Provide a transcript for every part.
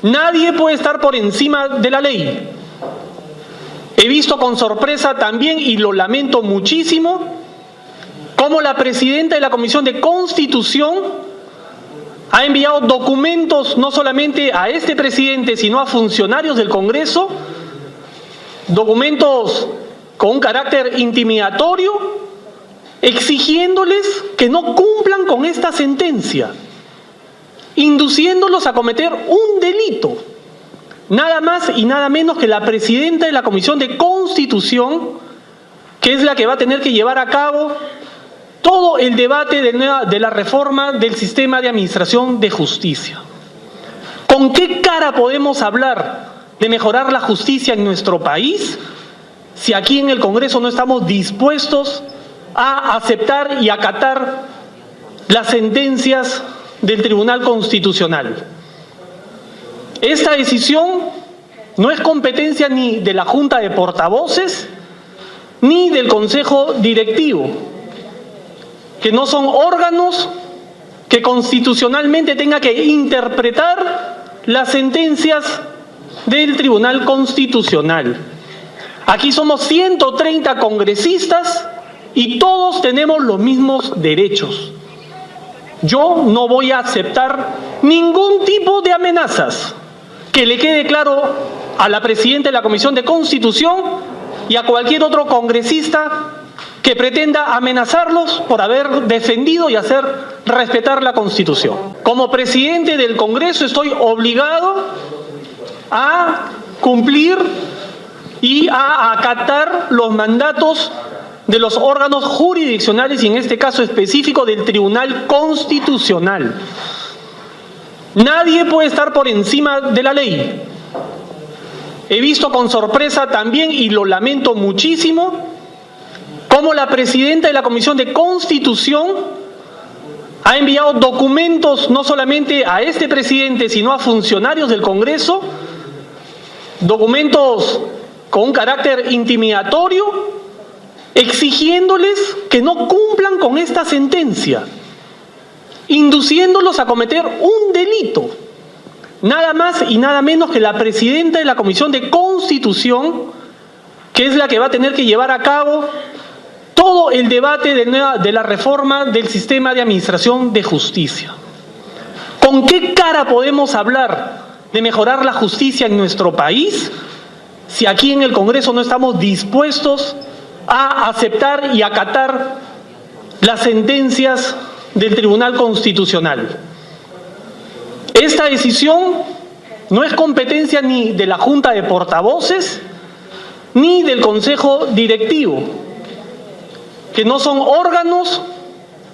Nadie puede estar por encima de la ley. He visto con sorpresa también, y lo lamento muchísimo, cómo la presidenta de la Comisión de Constitución ha enviado documentos no solamente a este presidente, sino a funcionarios del Congreso, documentos con un carácter intimidatorio, exigiéndoles que no cumplan con esta sentencia, induciéndolos a cometer un delito. Nada más y nada menos que la presidenta de la Comisión de Constitución, que es la que va a tener que llevar a cabo todo el debate de la reforma del sistema de administración de justicia. ¿Con qué cara podemos hablar de mejorar la justicia en nuestro país si aquí en el Congreso no estamos dispuestos a aceptar y acatar las sentencias del Tribunal Constitucional? Esta decisión no es competencia ni de la Junta de Portavoces ni del Consejo Directivo, que no son órganos que constitucionalmente tengan que interpretar las sentencias del Tribunal Constitucional. Aquí somos 130 congresistas y todos tenemos los mismos derechos. Yo no voy a aceptar ningún tipo de amenazas. Que le quede claro a la presidenta de la Comisión de Constitución y a cualquier otro congresista que pretenda amenazarlos por haber defendido y hacer respetar la Constitución. Como presidente del Congreso estoy obligado a cumplir y a acatar los mandatos de los órganos jurisdiccionales y en este caso específico del Tribunal Constitucional. Nadie puede estar por encima de la ley. He visto con sorpresa también, y lo lamento muchísimo, cómo la presidenta de la Comisión de Constitución ha enviado documentos no solamente a este presidente, sino a funcionarios del Congreso, documentos con un carácter intimidatorio, exigiéndoles que no cumplan con esta sentencia, induciéndolos a cometer un delito. Nada más y nada menos que la presidenta de la Comisión de Constitución, que es la que va a tener que llevar a cabo todo el debate de la reforma del sistema de administración de justicia. ¿Con qué cara podemos hablar de mejorar la justicia en nuestro país si aquí en el Congreso no estamos dispuestos a aceptar y acatar las sentencias del Tribunal Constitucional? Esta decisión no es competencia ni de la Junta de Portavoces ni del Consejo Directivo, que no son órganos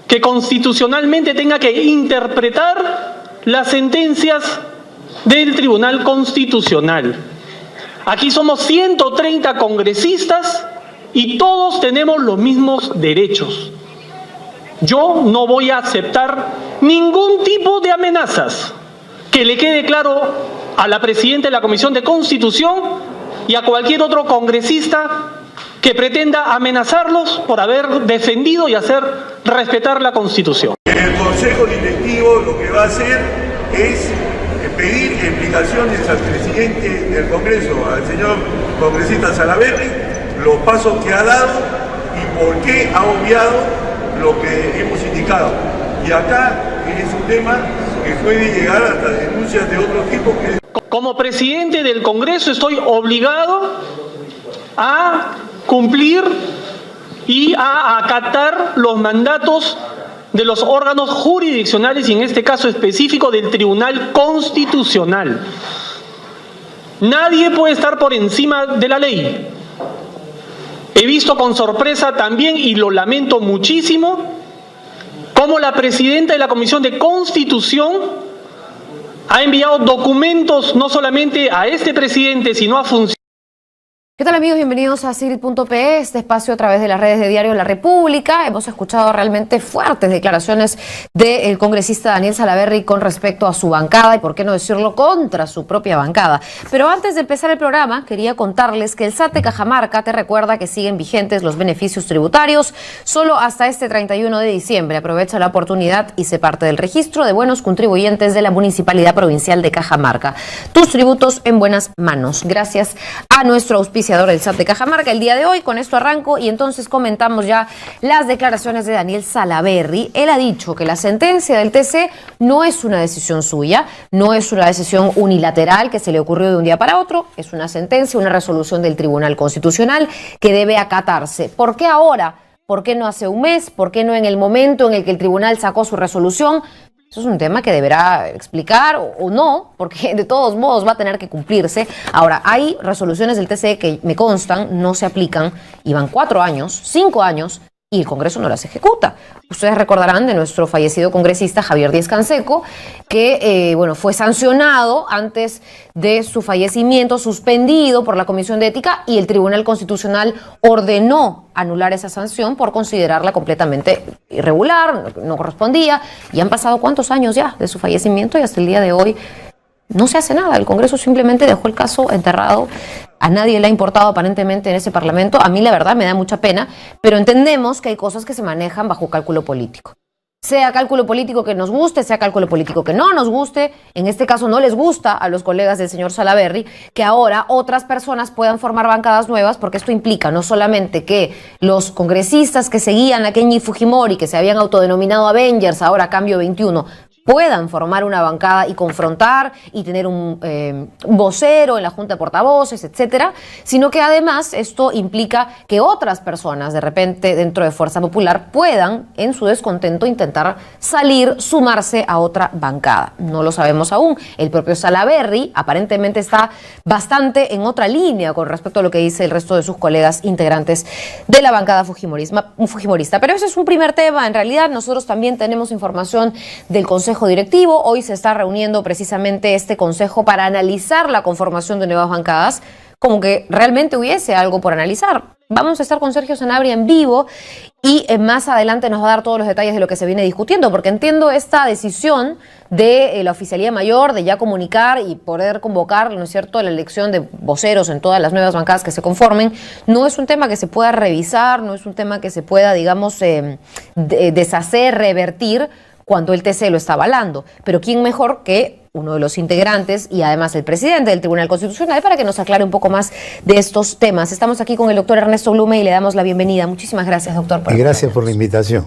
que constitucionalmente tengan que interpretar las sentencias del Tribunal Constitucional. Aquí somos 130 congresistas y todos tenemos los mismos derechos. Yo no voy a aceptar ningún tipo de amenazas. Que le quede claro a la presidenta de la Comisión de Constitución y a cualquier otro congresista que pretenda amenazarlos por haber defendido y hacer respetar la Constitución. El Consejo Directivo lo que va a hacer es pedir explicaciones al presidente del Congreso, al señor congresista Salaverry, los pasos que ha dado y por qué ha obviado lo que hemos indicado. Y acá es un tema que puede llegar hasta denuncias de otro tipo. Como presidente del Congreso estoy obligado a cumplir y a acatar los mandatos de los órganos jurisdiccionales y en este caso específico del Tribunal Constitucional. Nadie puede estar por encima de la ley. He visto con sorpresa también, y lo lamento muchísimo, cómo la presidenta de la Comisión de Constitución ha enviado documentos no solamente a este presidente, sino a funcionarios. tal, amigos? Bienvenidos a Sigrid.pe, este espacio a través de las redes de Diario La República. Hemos escuchado realmente fuertes declaraciones del congresista Daniel Salaverry con respecto a su bancada y, por qué no decirlo, contra su propia bancada. Pero antes de empezar el programa, quería contarles que el SAT de Cajamarca te recuerda que siguen vigentes los beneficios tributarios solo hasta este 31 de diciembre. Aprovecha la oportunidad y sé parte del registro de buenos contribuyentes de la Municipalidad Provincial de Cajamarca. Tus tributos en buenas manos. Gracias a nuestro auspiciador, el SAT de Cajamarca. El día de hoy, con esto arranco y entonces comentamos ya las declaraciones de Daniel Salaverry. Él ha dicho que la sentencia del TC no es una decisión suya, no es una decisión unilateral que se le ocurrió de un día para otro, es una sentencia, una resolución del Tribunal Constitucional que debe acatarse. ¿Por qué ahora? ¿Por qué no hace un mes? ¿Por qué no en el momento en el que el tribunal sacó su resolución? Eso es un tema que deberá explicar o no, porque de todos modos va a tener que cumplirse. Ahora, hay resoluciones del TCE que me constan, no se aplican, y van 4 años, 5 años, y el Congreso no las ejecuta. Ustedes recordarán de nuestro fallecido congresista Javier Díaz-Canseco, que fue sancionado antes de su fallecimiento, suspendido por la Comisión de Ética, y el Tribunal Constitucional ordenó anular esa sanción por considerarla completamente irregular, no correspondía, y han pasado ¿cuántos años ya de su fallecimiento? Y hasta el día de hoy no se hace nada. El Congreso simplemente dejó el caso enterrado. A nadie le ha importado aparentemente en ese Parlamento. A mí la verdad me da mucha pena, pero entendemos que hay cosas que se manejan bajo cálculo político. Sea cálculo político que nos guste, sea cálculo político que no nos guste. En este caso no les gusta a los colegas del señor Salaverry que ahora otras personas puedan formar bancadas nuevas, porque esto implica no solamente que los congresistas que seguían a Kenji Fujimori, que se habían autodenominado Avengers, ahora Cambio 21, puedan formar una bancada y confrontar y tener un vocero en la Junta de Portavoces, etcétera, sino que además esto implica que otras personas, de repente dentro de Fuerza Popular, puedan, en su descontento, intentar salir, sumarse a otra bancada. No lo sabemos aún. El propio Salaverry aparentemente está bastante en otra línea con respecto a lo que dice el resto de sus colegas integrantes de la bancada fujimorista. Pero ese es un primer tema. En realidad, nosotros también tenemos información del Consejo Directivo. Hoy se está reuniendo precisamente este consejo para analizar la conformación de nuevas bancadas, como que realmente hubiese algo por analizar. Vamos a estar con Sergio Sanabria en vivo y más adelante nos va a dar todos los detalles de lo que se viene discutiendo, porque entiendo esta decisión de la Oficialía Mayor de ya comunicar y poder convocar, ¿no es cierto?, la elección de voceros en todas las nuevas bancadas que se conformen. No es un tema que se pueda revisar, no es un tema que se pueda, digamos, deshacer, revertir, cuando el TC lo está avalando. Pero ¿quién mejor que uno de los integrantes y además el presidente del Tribunal Constitucional para que nos aclare un poco más de estos temas? Estamos aquí con el doctor Ernesto Blume y le damos la bienvenida. Muchísimas gracias, doctor. Gracias por la invitación.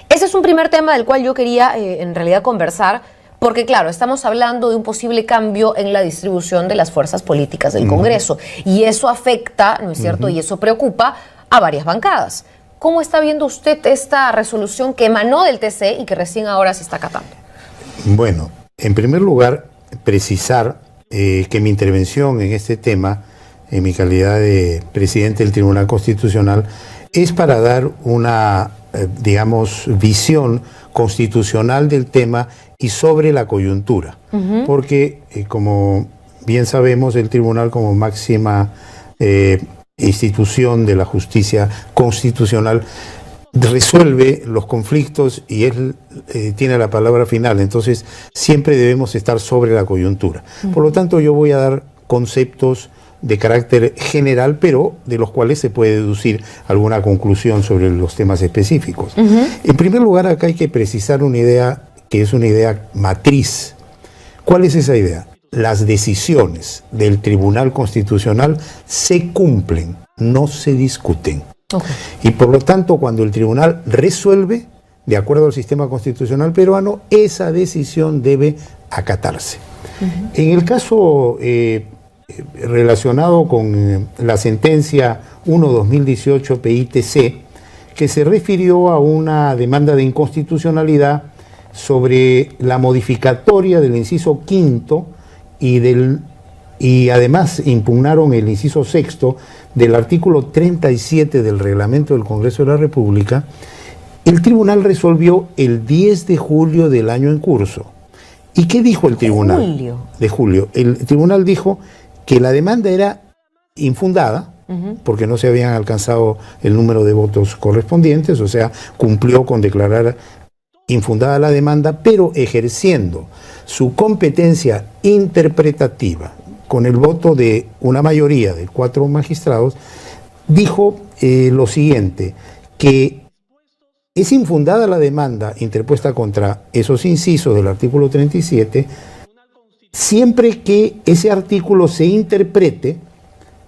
Ese es un primer tema del cual yo quería en realidad conversar, porque claro, estamos hablando de un posible cambio en la distribución de las fuerzas políticas del Congreso, y eso afecta, ¿no es cierto?, y eso preocupa a varias bancadas. ¿Cómo está viendo usted esta resolución que emanó del TC y que recién ahora se está acatando? Bueno, en primer lugar, precisar que mi intervención en este tema, en mi calidad de presidente del Tribunal Constitucional, es para dar una, visión constitucional del tema y sobre la coyuntura. Porque, como bien sabemos, el Tribunal como máxima institución de la justicia constitucional resuelve los conflictos y él tiene la palabra final. Entonces siempre debemos estar sobre la coyuntura. Por lo tanto, yo voy a dar conceptos de carácter general, pero de los cuales se puede deducir alguna conclusión sobre los temas específicos. En primer lugar, acá hay que precisar una idea que es una idea matriz. ¿Cuál es esa idea? Las decisiones del Tribunal Constitucional se cumplen, no se discuten. Y por lo tanto, cuando el tribunal resuelve, de acuerdo al sistema constitucional peruano, esa decisión debe acatarse. En el caso relacionado con la sentencia 1/2018 PITC, que se refirió a una demanda de inconstitucionalidad sobre la modificatoria del inciso quinto y además impugnaron el inciso sexto del artículo 37 del reglamento del Congreso de la República. El tribunal resolvió el 10 de julio del año en curso. ¿Y qué dijo el tribunal? De julio. El tribunal dijo que la demanda era infundada, porque no se habían alcanzado el número de votos correspondientes, o sea, cumplió con declarar infundada la demanda, pero ejerciendo su competencia interpretativa con el voto de una mayoría de 4 magistrados, dijo lo siguiente, que es infundada la demanda interpuesta contra esos incisos del artículo 37, siempre que ese artículo se interprete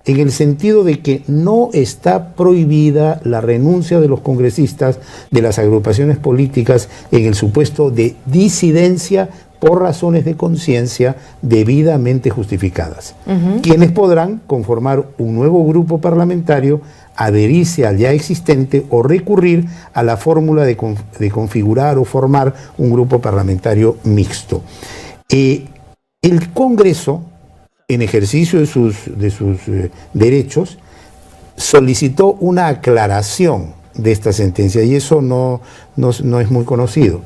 en el sentido de que no está prohibida la renuncia de los congresistas de las agrupaciones políticas en el supuesto de disidencia por razones de conciencia debidamente justificadas, quienes podrán conformar un nuevo grupo parlamentario, adherirse al ya existente o recurrir a la fórmula de configurar o formar un grupo parlamentario mixto. El Congreso, en ejercicio de sus derechos, solicitó una aclaración de esta sentencia, y eso no es muy conocido.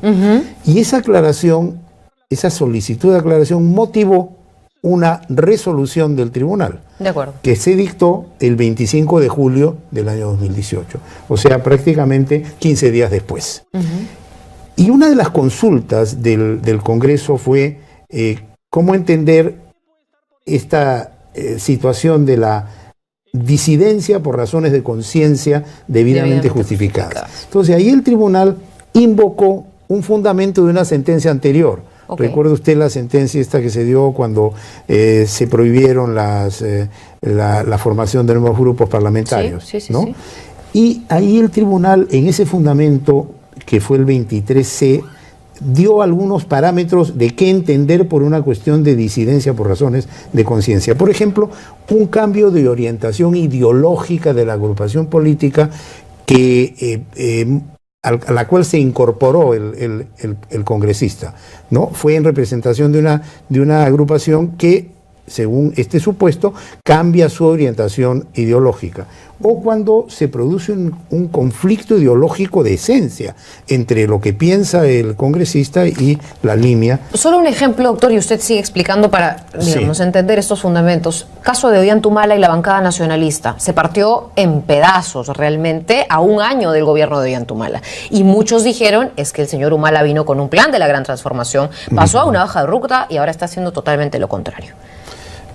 Y esa aclaración, esa solicitud de aclaración motivó una resolución del tribunal, de acuerdo, que se dictó el 25 de julio del año 2018, o sea, prácticamente 15 días después. Y una de las consultas del Congreso fue cómo entender esta situación de la disidencia por razones de conciencia debidamente justificadas. Entonces ahí el tribunal invocó un fundamento de una sentencia anterior. Recuerda usted la sentencia esta que se dio cuando se prohibieron la formación de nuevos grupos parlamentarios, ¿no? Sí. Y ahí el tribunal, en ese fundamento, que fue el 23C, dio algunos parámetros de qué entender por una cuestión de disidencia por razones de conciencia. Por ejemplo, un cambio de orientación ideológica de la agrupación política que a la cual se incorporó el congresista, ¿no? Fue en representación de una agrupación que, según este supuesto, cambia su orientación ideológica. O cuando se produce un conflicto ideológico de esencia entre lo que piensa el congresista y la línea. Solo un ejemplo, doctor, y usted sigue explicando para, digamos, entender estos fundamentos. Caso de Ollantumala y la bancada nacionalista. Se partió en pedazos realmente a un año del gobierno de Ollantumala. Y muchos dijeron, es que el señor Humala vino con un plan de la gran transformación, pasó a una hoja de ruta y ahora está haciendo totalmente lo contrario.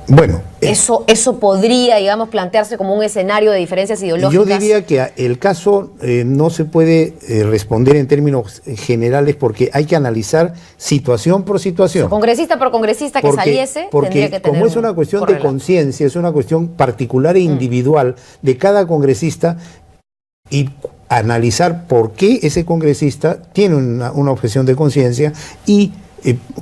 Bueno, eso podría, digamos, plantearse como un escenario de diferencias ideológicas. Yo diría que el caso no se puede responder en términos generales porque hay que analizar situación por situación. Congresista por congresista que saliese, tendría que tener como es una cuestión de conciencia, es una cuestión particular e individual de cada congresista, y analizar por qué ese congresista tiene una objeción de conciencia y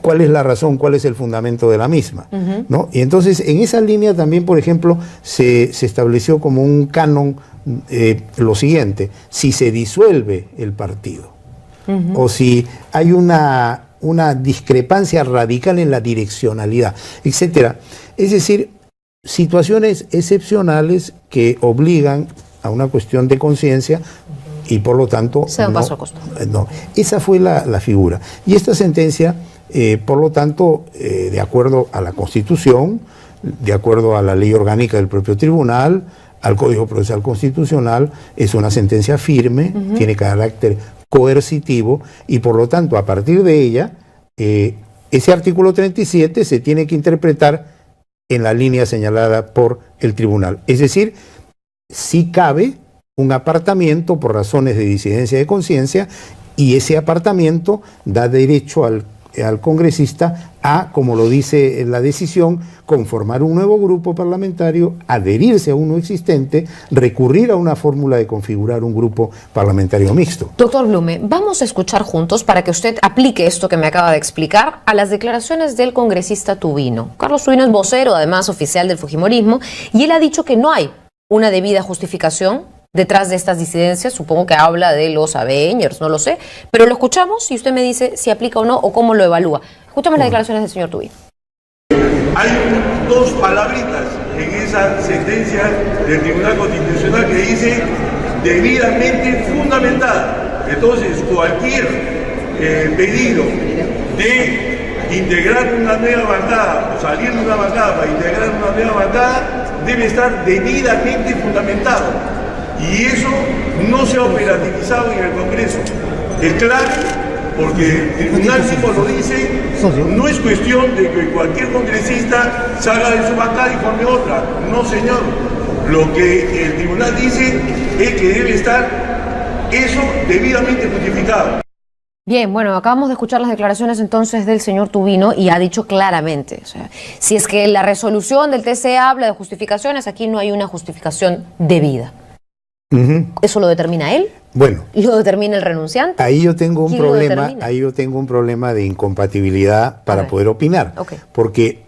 cuál es la razón, cuál es el fundamento de la misma, ¿no? Y entonces en esa línea también, por ejemplo, se estableció como un canon lo siguiente: si se disuelve el partido o si hay una discrepancia radical en la direccionalidad, etcétera. Es decir, situaciones excepcionales que obligan a una cuestión de conciencia y por lo tanto no. Esa fue la figura. Y esta sentencia, por lo tanto, de acuerdo a la Constitución, de acuerdo a la ley orgánica del propio tribunal, al Código Procesal Constitucional, es una sentencia firme, tiene carácter coercitivo y por lo tanto, a partir de ella, ese artículo 37 se tiene que interpretar en la línea señalada por el tribunal. Es decir, sí cabe un apartamiento por razones de disidencia de conciencia, y ese apartamiento da derecho al congresista a, como lo dice la decisión, conformar un nuevo grupo parlamentario, adherirse a uno existente, recurrir a una fórmula de configurar un grupo parlamentario mixto. Doctor Blume, vamos a escuchar juntos, para que usted aplique esto que me acaba de explicar, a las declaraciones del congresista Tubino. Carlos Tubino es vocero, además oficial del fujimorismo, y él ha dicho que no hay una debida justificación detrás de estas disidencias. Supongo que habla de los Avengers, no lo sé, pero lo escuchamos y usted me dice si aplica o no o cómo lo evalúa. Escuchamos las declaraciones del señor Tubino. Hay dos palabritas en esa sentencia del Tribunal Constitucional que dice debidamente fundamentada. Entonces, cualquier pedido de integrar una nueva bancada o salir de una bancada para integrar una nueva bancada debe estar debidamente fundamentado. Y eso no se ha operativizado en el Congreso. Es claro, porque el tribunal mismo lo dice, no es cuestión de que cualquier congresista salga de su bancada y forme otra. No, señor. Lo que el tribunal dice es que debe estar eso debidamente justificado. Bien, bueno, acabamos de escuchar las declaraciones entonces del señor Tubino y ha dicho claramente, o sea, si es que la resolución del TC habla de justificaciones, aquí no hay una justificación debida. ¿Eso lo determina él? Bueno. ¿Lo determina el renunciante? Ahí yo tengo un problema de incompatibilidad para poder opinar. Okay. Porque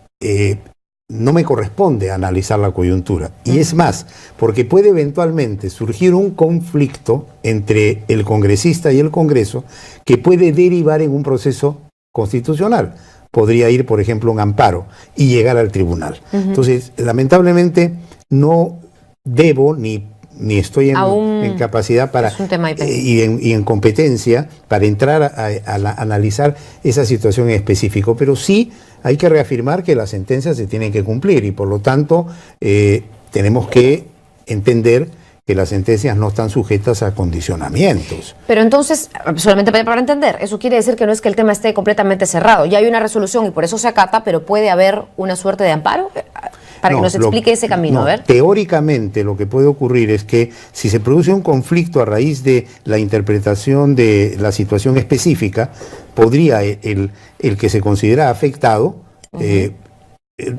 no me corresponde analizar la coyuntura. Y es más, porque puede eventualmente surgir un conflicto entre el congresista y el Congreso que puede derivar en un proceso constitucional. Podría ir, por ejemplo, un amparo y llegar al tribunal. Entonces, lamentablemente, no debo ni estoy en capacidad para y en competencia para entrar a analizar esa situación en específico, pero sí hay que reafirmar que las sentencias se tienen que cumplir y por lo tanto tenemos que entender que las sentencias no están sujetas a condicionamientos. Pero entonces, solamente para entender, eso quiere decir que no es que el tema esté completamente cerrado, ya hay una resolución y por eso se acata, pero puede haber una suerte de amparo. Para que nos explique ese camino, a ver. Teóricamente lo que puede ocurrir es que si se produce un conflicto a raíz de la interpretación de la situación específica, podría el que se considera afectado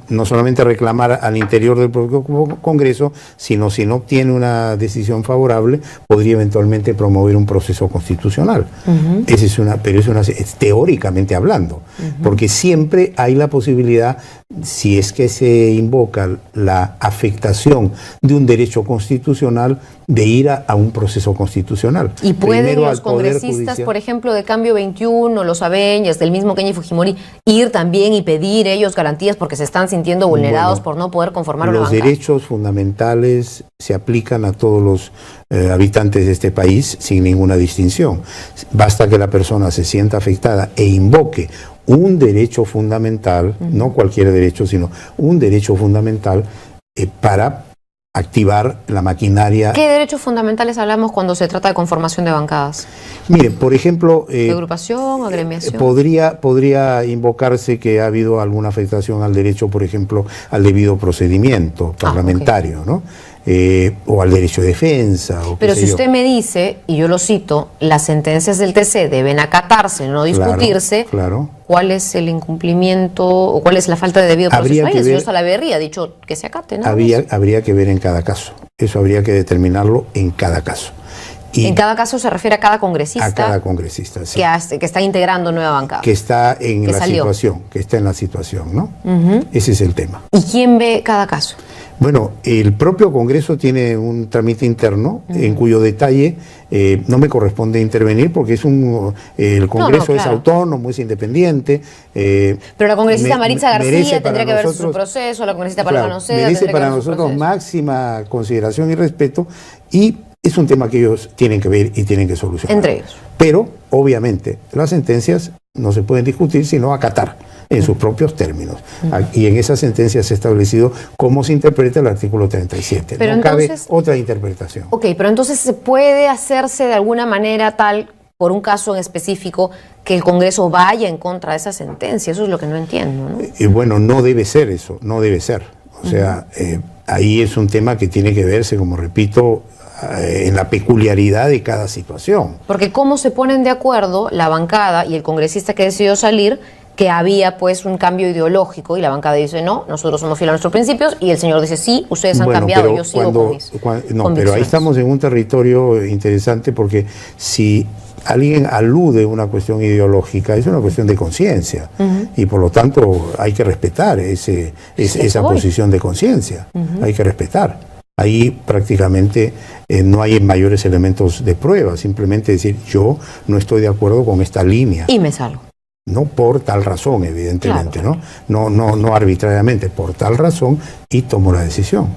no solamente reclamar al interior del propio Congreso, sino si no obtiene una decisión favorable, podría eventualmente promover un proceso constitucional. Esa es teóricamente hablando, porque siempre hay la posibilidad, si es que se invoca la afectación de un derecho constitucional, de ir a un proceso constitucional. ¿Y pueden los congresistas, por ejemplo, de Cambio 21, los Aveñas, del mismo Kenia Fujimori, ir también y pedir ellos garantías porque se están sintiendo vulnerados por no poder conformar una bancada? Los derechos fundamentales se aplican a todos los habitantes de este país sin ninguna distinción. Basta que la persona se sienta afectada e invoque un derecho fundamental, no cualquier derecho, sino un derecho fundamental para activar la maquinaria. ¿Qué derechos fundamentales hablamos cuando se trata de conformación de bancadas? Miren, por ejemplo, agrupación, agremiación. Podría invocarse que ha habido alguna afectación al derecho, por ejemplo, al debido procedimiento parlamentario, ¿no? O al derecho de defensa. Pero si usted me dice, y yo lo cito, las sentencias del TC deben acatarse, no discutirse, claro. ¿Cuál es el incumplimiento o cuál es la falta de debido proceso? El señor Salaverry ha dicho que se acate, ¿no? Habría que ver en cada caso. Eso habría que determinarlo en cada caso. Y en cada caso se refiere a cada congresista. A cada congresista, sí. Que está integrando nueva bancada. Que está en la situación, ¿no? Ese es el tema. ¿Y quién ve cada caso? Bueno, el propio Congreso tiene un trámite interno en cuyo detalle no me corresponde intervenir porque el Congreso es autónomo, es independiente. Pero la congresista Maritza García tendría que ver su proceso, la congresista Paloma Noceda merece para nosotros máxima consideración y respeto y es un tema que ellos tienen que ver y tienen que solucionar. Entre ellos. Pero, obviamente, las sentencias no se pueden discutir sino acatar en sus propios términos. Y en esas sentencias se ha establecido cómo se interpreta el artículo 37. Pero no entonces, cabe otra interpretación. Ok, pero entonces se puede hacerse de alguna manera tal, por un caso en específico, que el Congreso vaya en contra de esa sentencia. Eso es lo que no entiendo, ¿no? Bueno, no debe ser eso, no debe ser. O sea, ahí es un tema que tiene que verse, como repito, en la peculiaridad de cada situación. Porque cómo se ponen de acuerdo la bancada y el congresista que decidió salir, que había pues un cambio ideológico y la bancada dice no, nosotros somos fieles a nuestros principios y el señor dice sí, ustedes han cambiado, yo sigo con mis convicciones. Pero ahí estamos en un territorio interesante porque si alguien alude a una cuestión ideológica, es una cuestión de conciencia y por lo tanto hay que respetar esa posición de conciencia, hay que respetar. Ahí prácticamente no hay mayores elementos de prueba, simplemente decir yo no estoy de acuerdo con esta línea. Y me salgo. No por tal razón, evidentemente, claro. No arbitrariamente, por tal razón y tomo la decisión.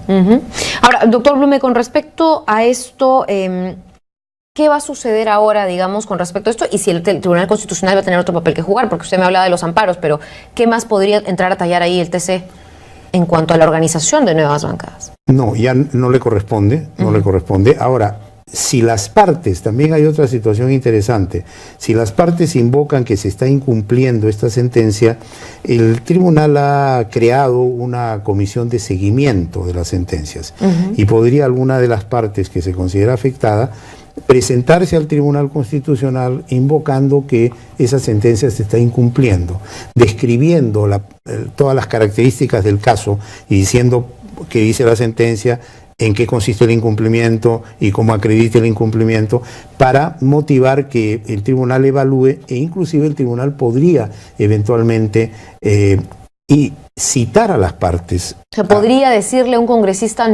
Ahora, doctor Blume, con respecto a esto, ¿qué va a suceder ahora, digamos, con respecto a esto? Y si el Tribunal Constitucional va a tener otro papel que jugar, porque usted me hablaba de los amparos, pero ¿qué más podría entrar a tallar ahí el TC? en cuanto a la organización de nuevas bancadas? No, ya no le corresponde, no le corresponde. Ahora, si las partes, también hay otra situación interesante, si las partes invocan que se está incumpliendo esta sentencia, el tribunal ha creado una comisión de seguimiento de las sentencias y podría alguna de las partes que se considera afectada presentarse al Tribunal Constitucional invocando que esa sentencia se está incumpliendo, describiendo todas las características del caso y diciendo que dice la sentencia, en qué consiste el incumplimiento y cómo acredita el incumplimiento, para motivar que el tribunal evalúe, e inclusive el tribunal podría eventualmente y citar a las partes. ¿Se podría decirle a un congresista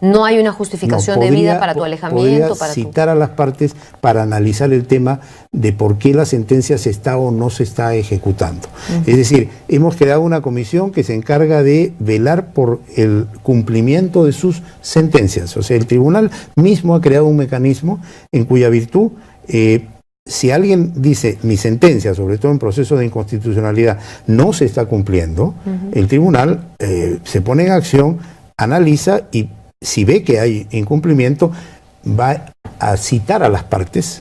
no hay una justificación debida para tu alejamiento? Podría citar a las partes para analizar el tema de por qué la sentencia se está o no se está ejecutando. Es decir, hemos creado una comisión que se encarga de velar por el cumplimiento de sus sentencias. O sea, el tribunal mismo ha creado un mecanismo en cuya virtud, si alguien dice mi sentencia, sobre todo en proceso de inconstitucionalidad, no se está cumpliendo, el tribunal se pone en acción, analiza y si ve que hay incumplimiento, va a citar a las partes,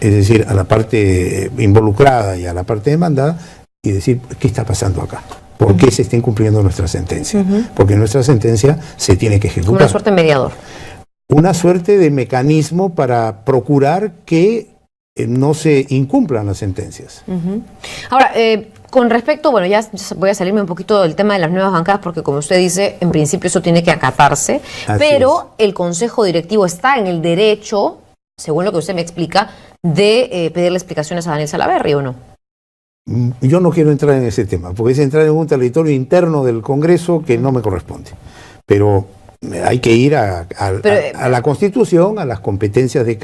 es decir, a la parte involucrada y a la parte demandada, y decir, ¿qué está pasando acá? ¿Por qué se está incumpliendo nuestra sentencia? Porque nuestra sentencia se tiene que ejecutar. Una suerte de mediador. Una suerte de mecanismo para procurar que no se incumplan las sentencias. Ahora, con respecto, bueno, ya voy a salirme un poquito del tema de las nuevas bancadas, porque como usted dice, en principio eso tiene que acatarse, pero el Consejo Directivo está en el derecho, según lo que usted me explica, de pedirle explicaciones a Daniel Salaverry, ¿o no? Yo no quiero entrar en ese tema, porque es entrar en un territorio interno del Congreso que no me corresponde. Pero hay que ir a la Constitución, a las competencias de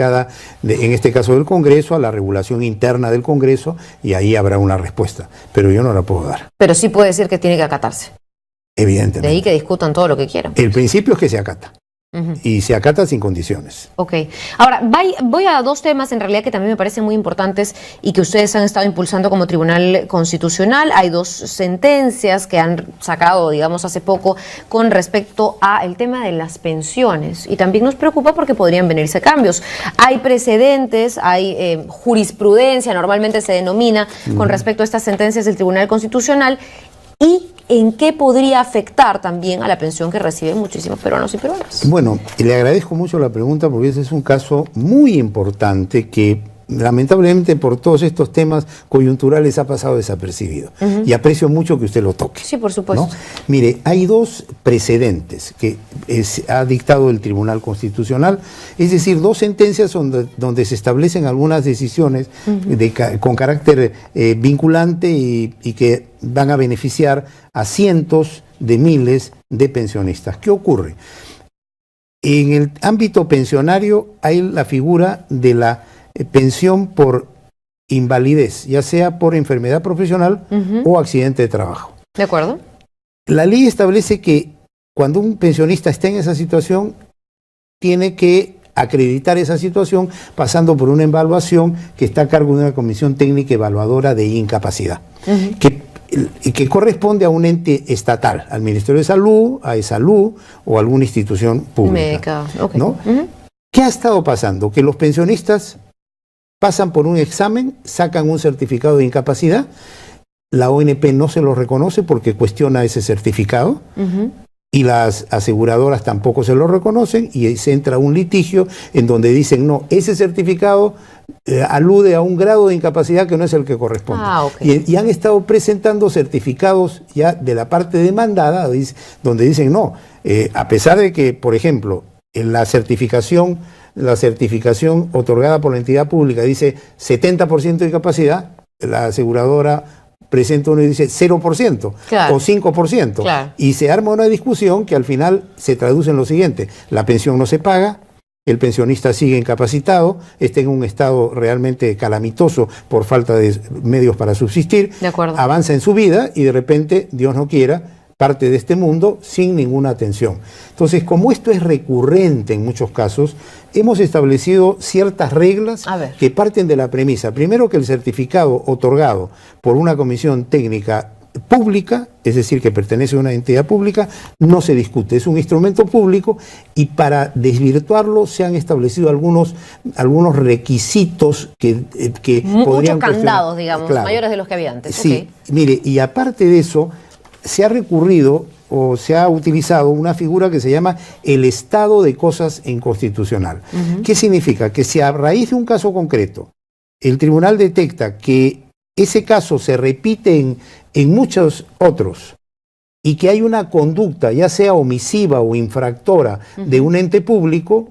en este caso del Congreso, a la regulación interna del Congreso, y ahí habrá una respuesta. Pero yo no la puedo dar. Pero sí puede decir que tiene que acatarse. Evidentemente. De ahí que discutan todo lo que quieran. El principio es que se acata. Y se acata sin condiciones. Ok. Ahora, voy a dos temas en realidad que también me parecen muy importantes y que ustedes han estado impulsando como Tribunal Constitucional. Hay dos sentencias que han sacado, digamos, hace poco con respecto al tema de las pensiones. Y también nos preocupa porque podrían venirse cambios. Hay precedentes, hay jurisprudencia, normalmente se denomina, con respecto a estas sentencias del Tribunal Constitucional. ¿Y en qué podría afectar también a la pensión que reciben muchísimos peruanos y peruanas? Bueno, le agradezco mucho la pregunta porque ese es un caso muy importante que lamentablemente por todos estos temas coyunturales ha pasado desapercibido. Y aprecio mucho que usted lo toque. Sí, por supuesto. ¿No? Mire, hay dos precedentes que ha dictado el Tribunal Constitucional, es decir, dos sentencias donde se establecen algunas decisiones con carácter vinculante y que van a beneficiar a cientos de miles de pensionistas. ¿Qué ocurre? En el ámbito pensionario hay la figura de la pensión por invalidez, ya sea por enfermedad profesional o accidente de trabajo. ¿De acuerdo? La ley establece que cuando un pensionista está en esa situación, tiene que acreditar esa situación pasando por una evaluación que está a cargo de una comisión técnica evaluadora de incapacidad, que corresponde a un ente estatal, al Ministerio de Salud, a ESALUD o a alguna institución pública. ¿No? ¿Qué ha estado pasando? Que los pensionistas pasan por un examen, sacan un certificado de incapacidad, la ONP no se lo reconoce porque cuestiona ese certificado, y las aseguradoras tampoco se lo reconocen, y se entra un litigio en donde dicen, no, ese certificado alude a un grado de incapacidad que no es el que corresponde. Y han estado presentando certificados ya de la parte demandada, donde dicen, no, a pesar de que, por ejemplo, en la certificación otorgada por la entidad pública dice 70% de capacidad, la aseguradora presenta uno y dice 0% o 5%. Y se arma una discusión que al final se traduce en lo siguiente: la pensión no se paga, el pensionista sigue incapacitado, está en un estado realmente calamitoso por falta de medios para subsistir, avanza en su vida y de repente, Dios no quiera, parte de este mundo sin ninguna atención. Entonces, como esto es recurrente en muchos casos, hemos establecido ciertas reglas que parten de la premisa, primero, que el certificado otorgado por una comisión técnica pública, es decir, que pertenece a una entidad pública, no se discute, es un instrumento público y para desvirtuarlo se han establecido algunos requisitos que podrían... Muchos candados, digamos, claro, mayores de los que había antes. Sí, mire, y aparte de eso, se ha recurrido o se ha utilizado una figura que se llama el estado de cosas inconstitucional. ¿Qué significa? Que si a raíz de un caso concreto el tribunal detecta que ese caso se repite en muchos otros y que hay una conducta, ya sea omisiva o infractora, de un ente público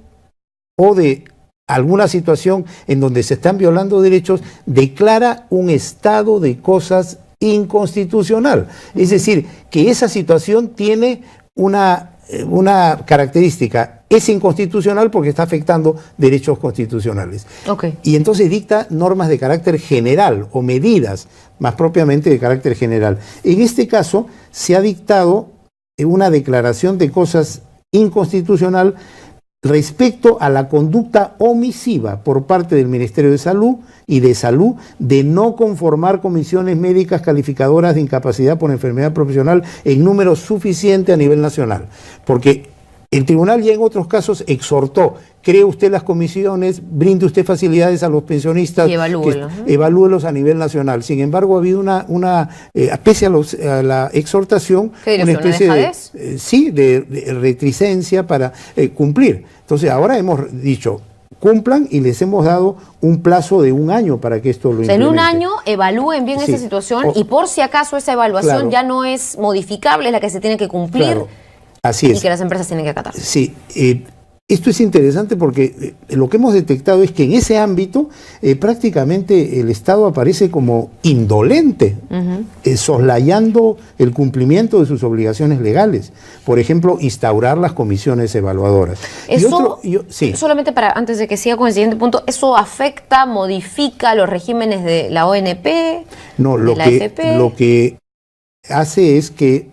o de alguna situación en donde se están violando derechos, declara un estado de cosas inconstitucional. Es decir, que esa situación tiene una característica, es inconstitucional porque está afectando derechos constitucionales. Y entonces dicta normas de carácter general o medidas más propiamente de carácter general. En este caso se ha dictado una declaración de cosas inconstitucional respecto a la conducta omisiva por parte del Ministerio de Salud y de Salud de no conformar comisiones médicas calificadoras de incapacidad por enfermedad profesional en número suficiente a nivel nacional. Porque el tribunal ya en otros casos exhortó, cree usted las comisiones, brinde usted facilidades a los pensionistas, y evalúelos, evalúelos a nivel nacional. Sin embargo, ha habido pese a la exhortación, una especie de reticencia para cumplir. Entonces, ahora hemos dicho, cumplan y les hemos dado un plazo de 1 año para que esto lo implementen. En 1 año evalúen bien esa situación y por si acaso esa evaluación ya no es modificable, es la que se tiene que cumplir. Claro. Así es. Y que las empresas tienen que acatar. Sí, esto es interesante porque lo que hemos detectado es que en ese ámbito prácticamente el Estado aparece como indolente, soslayando el cumplimiento de sus obligaciones legales. Por ejemplo, instaurar las comisiones evaluadoras. Eso, solamente para antes de que siga con el siguiente punto, ¿eso afecta, modifica los regímenes de la ONP, no, de la AFP? Lo que hace es que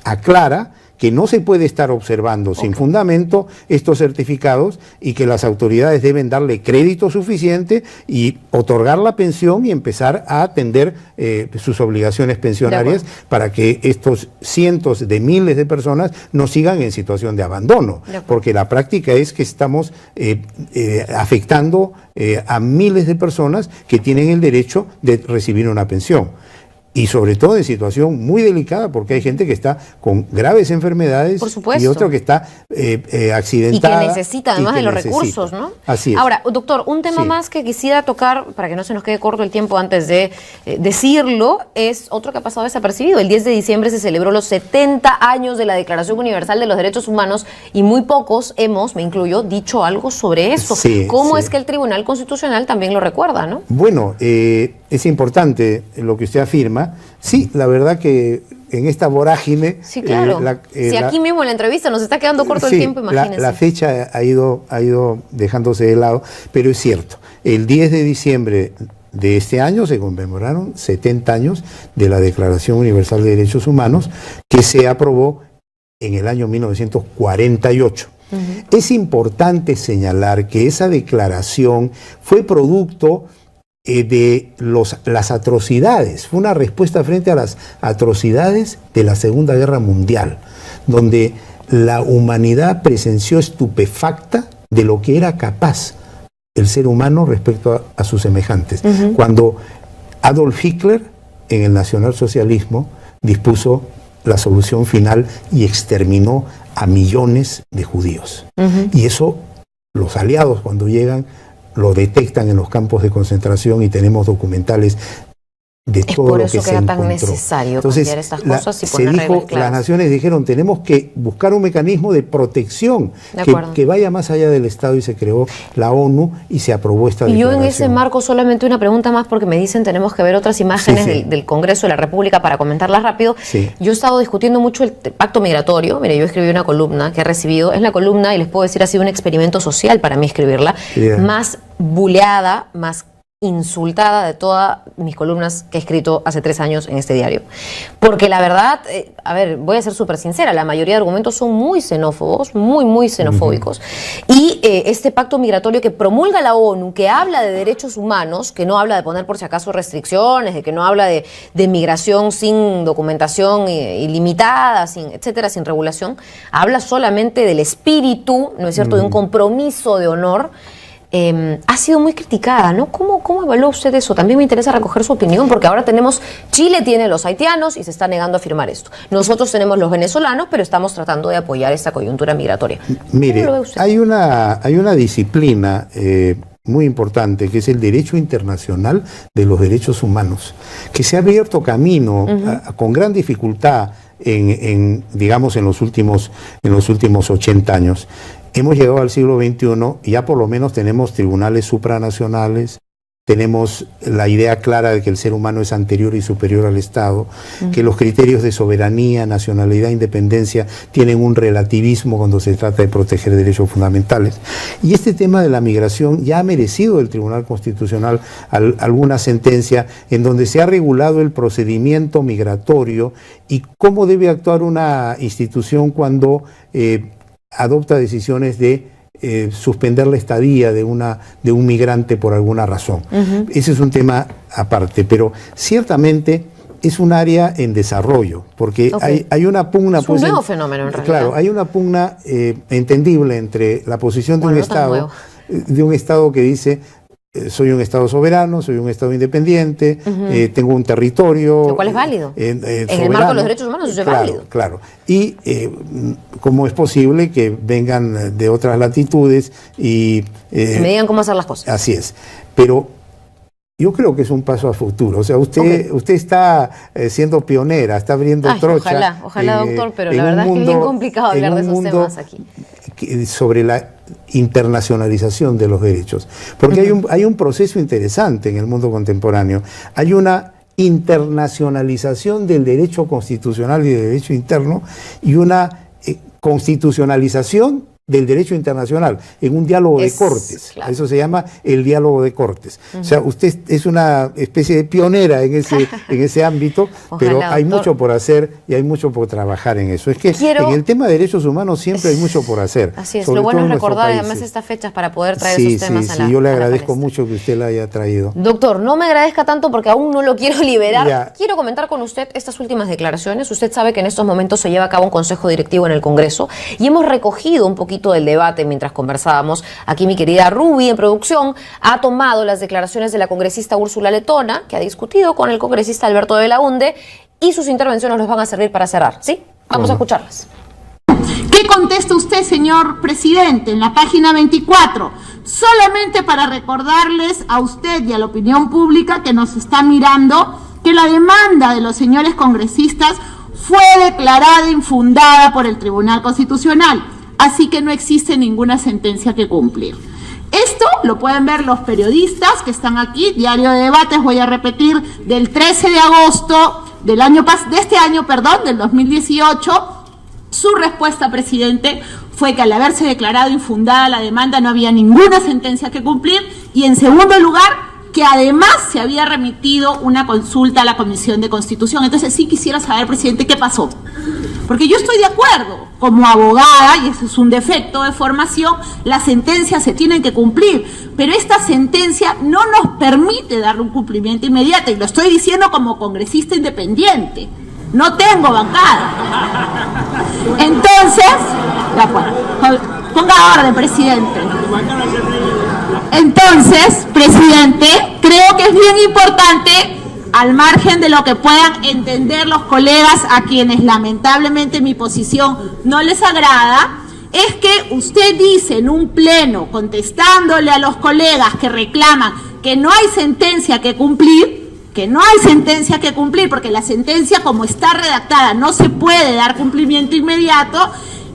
aclara que no se puede estar observando sin fundamento estos certificados y que las autoridades deben darle crédito suficiente y otorgar la pensión y empezar a atender sus obligaciones pensionarias para que estos cientos de miles de personas no sigan en situación de abandono. Porque la práctica es que estamos afectando a miles de personas que tienen el derecho de recibir una pensión. Y sobre todo en situación muy delicada, porque hay gente que está con graves enfermedades y otro que está accidentada. Y que necesita además de los recursos, ¿no? Así es. Ahora, doctor, un tema más que quisiera tocar, para que no se nos quede corto el tiempo antes de decirlo, es otro que ha pasado desapercibido. El 10 de diciembre se celebró los 70 años de la Declaración Universal de los Derechos Humanos y muy pocos hemos, me incluyo, dicho algo sobre eso. ¿Cómo es que el Tribunal Constitucional también lo recuerda, no? Bueno, es importante lo que usted afirma. Sí, la verdad que en esta vorágine... Sí, claro. Si aquí mismo en la entrevista nos está quedando corto el tiempo, imagínense. La fecha ha ido dejándose de lado, pero es cierto. El 10 de diciembre de este año se conmemoraron 70 años de la Declaración Universal de Derechos Humanos que se aprobó en el año 1948. Es importante señalar que esa declaración fue producto de las atrocidades, fue una respuesta frente a las atrocidades de la Segunda Guerra Mundial, donde la humanidad presenció estupefacta de lo que era capaz el ser humano respecto a sus semejantes. Cuando Adolf Hitler, en el nacionalsocialismo, dispuso la solución final y exterminó a millones de judíos. Y eso, los aliados cuando llegan, lo detectan en los campos de concentración y tenemos documentales de todo lo que se encontró. Es por eso que era tan necesario cambiar estas cosas y poner reglas claras. Las naciones dijeron, tenemos que buscar un mecanismo de protección que vaya más allá del Estado y se creó la ONU y se aprobó esta declaración. Y yo en ese marco solamente una pregunta más porque me dicen tenemos que ver otras imágenes del Congreso de la República para comentarlas rápido. Yo he estado discutiendo mucho el pacto migratorio. Mire, yo escribí una columna que he recibido. Es la columna, y les puedo decir, ha sido un experimento social para mí escribirla. Más buleada, más insultada de todas mis columnas que he escrito hace 3 años en este diario. Porque la verdad, a ver, voy a ser súper sincera, la mayoría de argumentos son muy xenófobos, muy xenofóbicos. Y este pacto migratorio que promulga la ONU, que habla de derechos humanos, que no habla de poner por si acaso restricciones, de que no habla de migración sin documentación ilimitada, etcétera, sin regulación, habla solamente del espíritu, ¿no es cierto?, de un compromiso de honor. Ha sido muy criticada, ¿no? ¿Cómo evalúa usted eso? También me interesa recoger su opinión, porque ahora Chile tiene los haitianos y se está negando a firmar esto. Nosotros tenemos los venezolanos, pero estamos tratando de apoyar esta coyuntura migratoria. Mire, hay una disciplina muy importante, que es el derecho internacional de los derechos humanos, que se ha abierto camino con gran dificultad digamos, en los últimos 80 años. Hemos llegado al siglo XXI y ya por lo menos tenemos tribunales supranacionales, tenemos la idea clara de que el ser humano es anterior y superior al Estado, que los criterios de soberanía, nacionalidad, independencia tienen un relativismo cuando se trata de proteger derechos fundamentales. Y este tema de la migración ya ha merecido del Tribunal Constitucional alguna sentencia en donde se ha regulado el procedimiento migratorio y cómo debe actuar una institución cuando adopta decisiones de suspender la estadía de un migrante por alguna razón. Ese es un tema aparte, pero ciertamente es un área en desarrollo, porque hay una pugna... Es un nuevo fenómeno, en realidad. Claro, hay una pugna entendible entre la posición de un Estado que dice... soy un Estado soberano, soy un Estado independiente, tengo un territorio... Lo cual es válido. En el marco de los derechos humanos eso es válido. Claro. Y cómo es posible que vengan de otras latitudes y me digan cómo hacer las cosas. Así es. Pero yo creo que es un paso a futuro. O sea, usted está siendo pionera, está abriendo trocha. Ojalá, doctor, pero la verdad es que es bien complicado hablar de esos temas aquí. Sobre la internacionalización de los derechos. Porque hay un proceso interesante en el mundo contemporáneo. Hay una internacionalización del derecho constitucional y del derecho interno y una constitucionalización del derecho internacional en un diálogo de cortes. Claro. Eso se llama el diálogo de cortes. O sea, usted es una especie de pionera en ese ámbito, pero hay mucho por hacer y hay mucho por trabajar en eso. Es que en el tema de derechos humanos siempre hay mucho por hacer. Así es, lo bueno es recordar además estas fechas para poder traer esos temas a la yo le agradezco mucho que usted la haya traído. Doctor, no me agradezca tanto porque aún no lo quiero liberar. Ya. Quiero comentar con usted estas últimas declaraciones. Usted sabe que en estos momentos se lleva a cabo un consejo directivo en el Congreso y hemos recogido un poquito del debate mientras conversábamos. Aquí mi querida Ruby en producción ha tomado las declaraciones de la congresista Úrsula Letona, que ha discutido con el congresista Alberto de Belaunde, y sus intervenciones nos van a servir para cerrar. ¿Sí? Vamos a escucharlas. ¿Qué contesta usted, señor presidente, en la página 24? Solamente para recordarles a usted y a la opinión pública que nos está mirando que la demanda de los señores congresistas fue declarada infundada por el Tribunal Constitucional. Así que no existe ninguna sentencia que cumplir. Esto lo pueden ver los periodistas que están aquí, Diario de Debates, voy a repetir, del 13 de agosto del del 2018, su respuesta, presidente, fue que al haberse declarado infundada la demanda no había ninguna sentencia que cumplir y, en segundo lugar, que además se había remitido una consulta a la Comisión de Constitución. Entonces sí quisiera saber, presidente, ¿qué pasó? Porque yo estoy de acuerdo, como abogada, y eso es un defecto de formación, las sentencias se tienen que cumplir, pero esta sentencia no nos permite darle un cumplimiento inmediato, y lo estoy diciendo como congresista independiente, no tengo bancada. Entonces, de acuerdo, ponga orden, presidente. Entonces, presidente, creo que es bien importante, al margen de lo que puedan entender los colegas a quienes lamentablemente mi posición no les agrada, es que usted dice en un pleno, contestándole a los colegas que reclaman que no hay sentencia que cumplir, porque la sentencia como está redactada no se puede dar cumplimiento inmediato,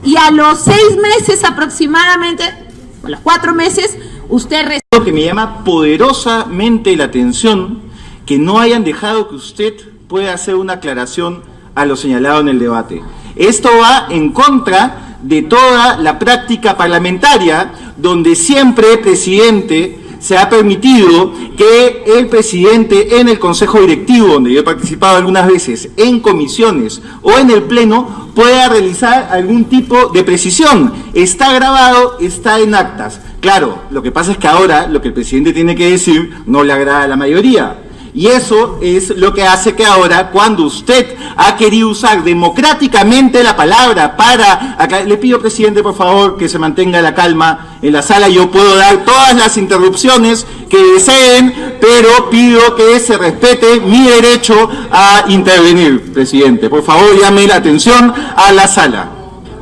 y a los 6 meses aproximadamente, a los 4 meses, usted... Lo que me llama poderosamente la atención, que no hayan dejado que usted pueda hacer una aclaración a lo señalado en el debate. Esto va en contra de toda la práctica parlamentaria, donde siempre, presidente, se ha permitido que el presidente en el Consejo Directivo, donde yo he participado algunas veces, en comisiones o en el Pleno, pueda realizar algún tipo de precisión. Está grabado, está en actas. Claro, lo que pasa es que ahora lo que el presidente tiene que decir no le agrada a la mayoría. Y eso es lo que hace que ahora, cuando usted ha querido usar democráticamente la palabra para... Acá, le pido, presidente, por favor, que se mantenga la calma en la sala. Yo puedo dar todas las interrupciones que deseen, pero pido que se respete mi derecho a intervenir, presidente. Por favor, llame la atención a la sala.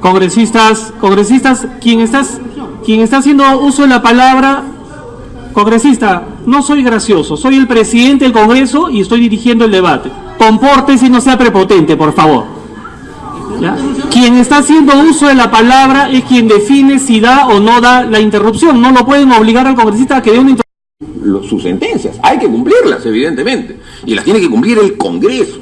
Congresistas, quien está haciendo uso de la palabra, congresista, no soy gracioso, soy el presidente del Congreso y estoy dirigiendo el debate. Compórtese y no sea prepotente, por favor. ¿Ya? Quien está haciendo uso de la palabra es quien define si da o no da la interrupción. No lo pueden obligar al congresista a que dé una interrupción. Sus sentencias, hay que cumplirlas, evidentemente, y las tiene que cumplir el Congreso.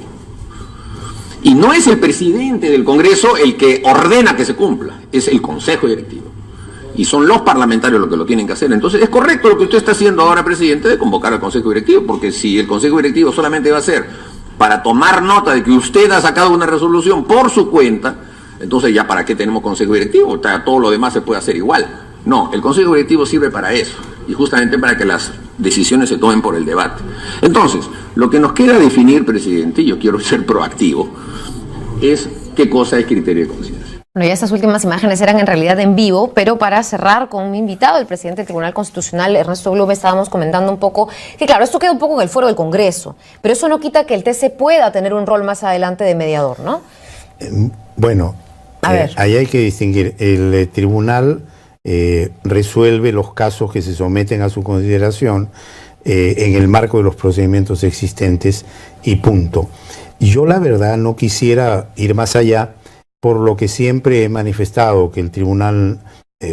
Y no es el presidente del Congreso el que ordena que se cumpla, es el Consejo Directivo. Y son los parlamentarios los que lo tienen que hacer. Entonces es correcto lo que usted está haciendo ahora, presidente, de convocar al Consejo Directivo, porque si el Consejo Directivo solamente va a ser para tomar nota de que usted ha sacado una resolución por su cuenta, entonces ya para qué tenemos Consejo Directivo, todo lo demás se puede hacer igual. No, el Consejo Directivo sirve para eso, y justamente para que las decisiones se tomen por el debate. Entonces, lo que nos queda definir, presidente, y yo quiero ser proactivo, es qué cosa es criterio de conciencia. Bueno, ya estas últimas imágenes eran en realidad en vivo, pero para cerrar con mi invitado, el presidente del Tribunal Constitucional, Ernesto Blume, estábamos comentando un poco que, claro, esto queda un poco en el fuero del Congreso, pero eso no quita que el TC pueda tener un rol más adelante de mediador, ¿no? Bueno, ahí hay que distinguir. El tribunal resuelve los casos que se someten a su consideración en el marco de los procedimientos existentes y punto. Yo, la verdad, no quisiera ir más allá, por lo que siempre he manifestado que el tribunal,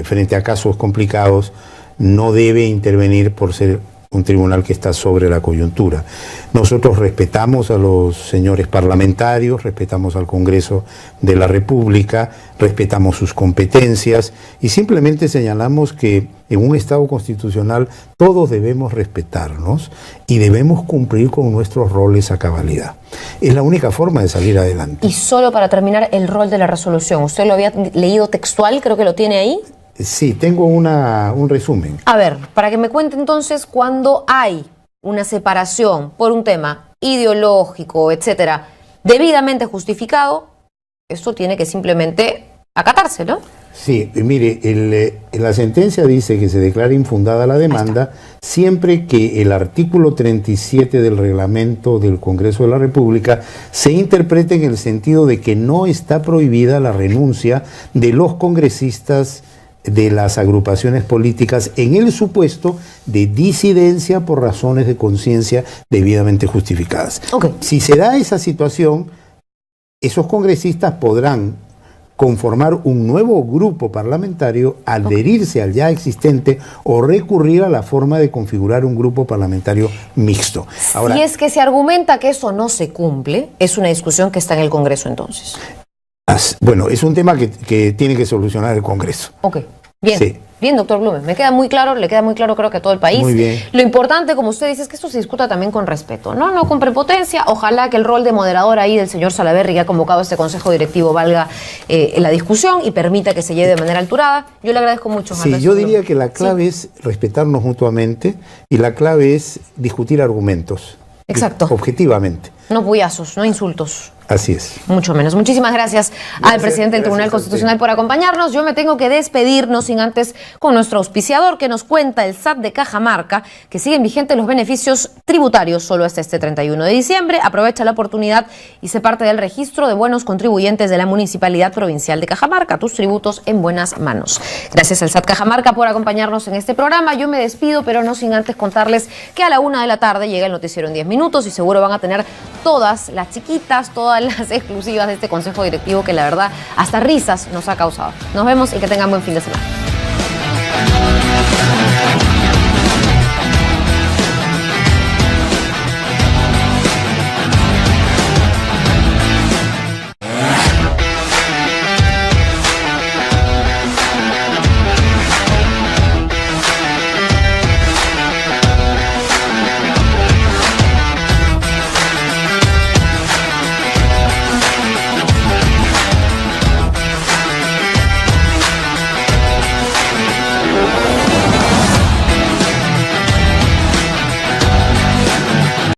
frente a casos complicados, no debe intervenir por ser un tribunal que está sobre la coyuntura. Nosotros respetamos a los señores parlamentarios, respetamos al Congreso de la República, respetamos sus competencias y simplemente señalamos que en un Estado constitucional todos debemos respetarnos y debemos cumplir con nuestros roles a cabalidad. Es la única forma de salir adelante. Y solo para terminar, el rol de la resolución. ¿Usted lo había leído textual? Creo que lo tiene ahí. Sí, tengo un resumen. A ver, para que me cuente entonces, cuando hay una separación por un tema ideológico, etcétera, debidamente justificado, esto tiene que simplemente acatarse, ¿no? Sí, mire, la sentencia dice que se declara infundada la demanda siempre que el artículo 37 del reglamento del Congreso de la República se interprete en el sentido de que no está prohibida la renuncia de los congresistas de las agrupaciones políticas en el supuesto de disidencia por razones de conciencia debidamente justificadas. Okay. Si se da esa situación, esos congresistas podrán conformar un nuevo grupo parlamentario, adherirse al ya existente o recurrir a la forma de configurar un grupo parlamentario mixto. Ahora, si es que se argumenta que eso no se cumple, es una discusión que está en el Congreso entonces. Bueno, es un tema que tiene que solucionar el Congreso. Ok, bien. Sí. Bien, doctor Blume, me queda muy claro, le queda muy claro creo que a todo el país. Muy bien. Lo importante, como usted dice, es que esto se discuta también con respeto, ¿no? No con prepotencia. Ojalá que el rol de moderador ahí del señor Salaverry, que ha convocado este consejo directivo, valga la discusión y permita que se lleve de manera alturada. Yo le agradezco mucho. Sí, yo diría que la clave es respetarnos mutuamente y la clave es discutir argumentos. Exacto. Objetivamente. No puyazos, no insultos. Así es. Mucho menos. Muchísimas gracias al presidente del Tribunal Constitucional por acompañarnos. Yo me tengo que despedir, no sin antes con nuestro auspiciador que nos cuenta el SAT de Cajamarca, que siguen vigentes los beneficios tributarios solo hasta este 31 de diciembre. Aprovecha la oportunidad y sé parte del registro de buenos contribuyentes de la Municipalidad Provincial de Cajamarca. Tus tributos en buenas manos. Gracias al SAT Cajamarca por acompañarnos en este programa. Yo me despido, pero no sin antes contarles que a la 1 de la tarde llega el noticiero en 10 minutos y seguro van a tener todas las chiquitas, todas las exclusivas de este consejo directivo que la verdad hasta risas nos ha causado. Nos vemos y que tengan buen fin de semana.